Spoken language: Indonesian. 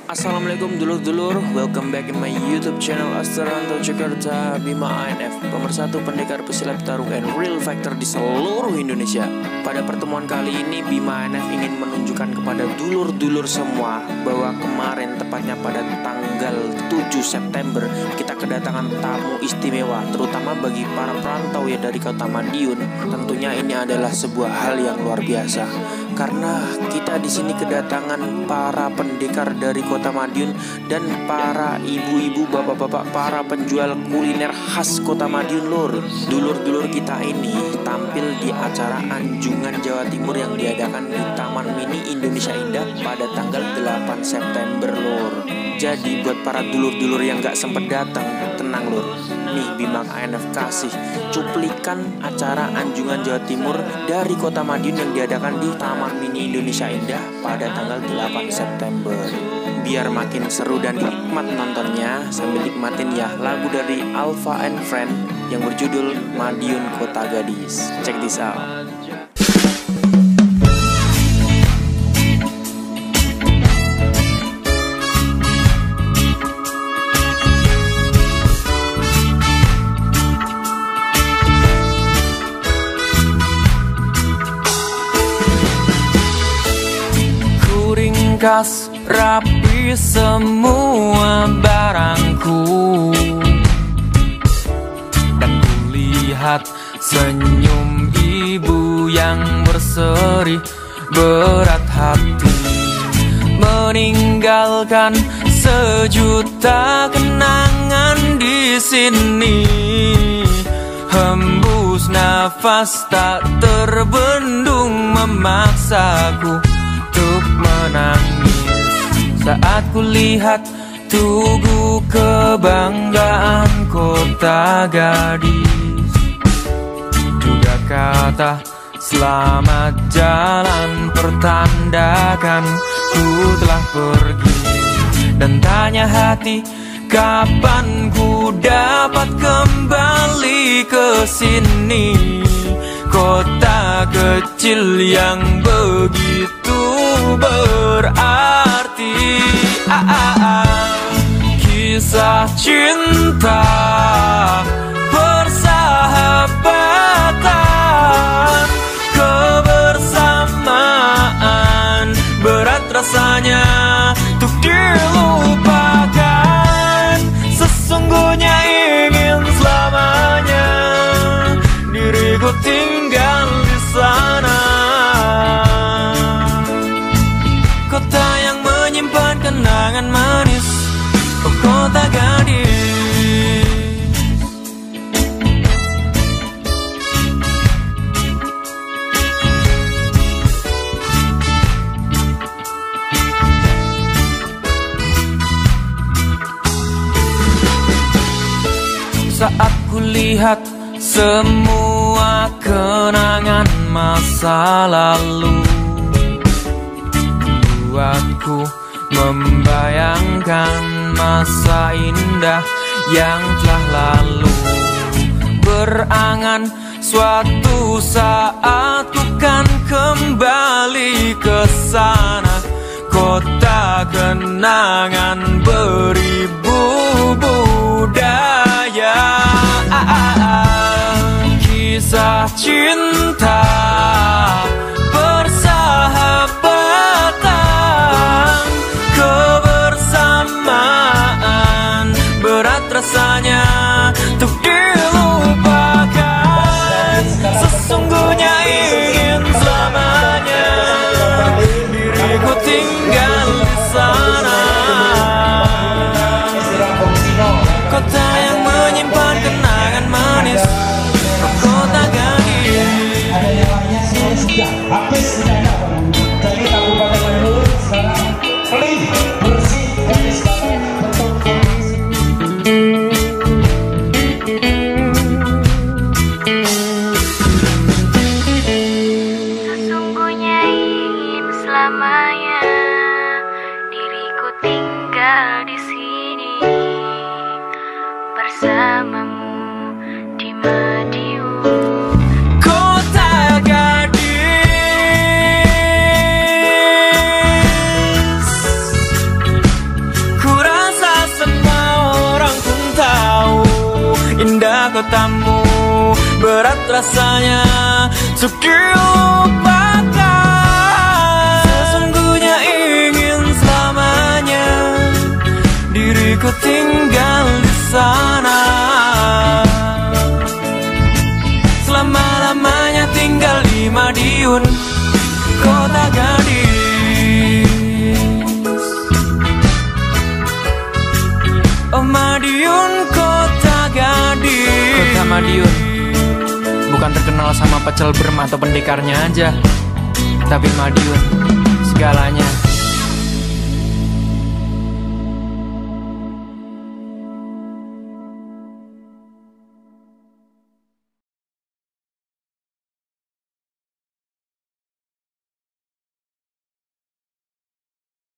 Assalamualaikum dulur-dulur, welcome back in my YouTube channel Astaranto Jakarta Bima ANF, pemersatu pendekar pesilat tarung and real fighter di seluruh Indonesia. Pada pertemuan kali ini Bima ANF ingin menunjukkan kepada dulur-dulur semua bahwa kemarin, tepatnya pada tanggal 7 September, kita kedatangan tamu istimewa, terutama bagi para perantau ya dari Kota Madiun. Tentunya ini adalah sebuah hal yang luar biasa, karena kita di sini kedatangan para pendekar dari Kota Madiun dan para ibu-ibu, bapak-bapak, para penjual kuliner khas Kota Madiun lur. Dulur-dulur kita ini tampil di acara Anjungan Jawa Timur yang diadakan di Taman Mini Indonesia Indah pada tanggal 8 September lur. Jadi buat para dulur-dulur yang gak sempet datang, tenang lur, nih Bima ANF kasih cuplikan acara Anjungan Jawa Timur dari Kota Madiun yang diadakan di Taman Mini Indonesia Indah pada tanggal 8 September. Biar makin seru dan hikmat nontonnya, sambil nikmatin ya lagu dari Alpha and Friend yang berjudul Madiun Kota Gadis. Check this out. Ringkas rapi semua barangku, dan kulihat senyum ibu yang berseri berat hati, meninggalkan sejuta kenangan di sini. Hembus nafas tak terbendung memaksaku untuk menangis saat kulihat tugu kebanggaan Kota Gadis. Juga kata selamat jalan pertandakan ku telah pergi, dan tanya hati kapan ku dapat kembali ke sini. Kota kecil yang begitu berarti. Kisah cinta, persahabatan, kebersamaan, berat rasanya untuk dilupakan. Sesungguhnya ingin selamanya diriku tinggal di sana. Kota yang menyimpan kenangan manis, oh Kota Gadis. Saat kulihat semua kenangan masa lalu, buatku membayangkan masa indah yang telah lalu. Berangan suatu saat ku kan kembali ke sana. Kota kenangan beribu budaya. Kisah cinta, persahabatan, kebersamaan, berat rasanya untuk dilupakan. Sesungguhnya ingin selamanya diriku tinggal di sana. Kota yang menyimpan kenangan manis, Kota Gadis. Ada yang lainnya sudah habis dinyatakan dari Kabupaten Madiun. Sekarang clean, bersih, dari sekarang betul. Sesungguhnya ingin selamanya diriku tinggal di sini bersamamu di Madiun. Kota Gadis. matamu. Berat rasanya untuk dilupakan. Sesungguhnya ingin selamanya diriku tinggal di sana. Selama-lamanya tinggal di Madiun, kota gadis. Oh Madiun, kota gadis. Kota Madiun bukan terkenal sama pecel berem atau pendekarnya aja, tapi Madiun segalanya.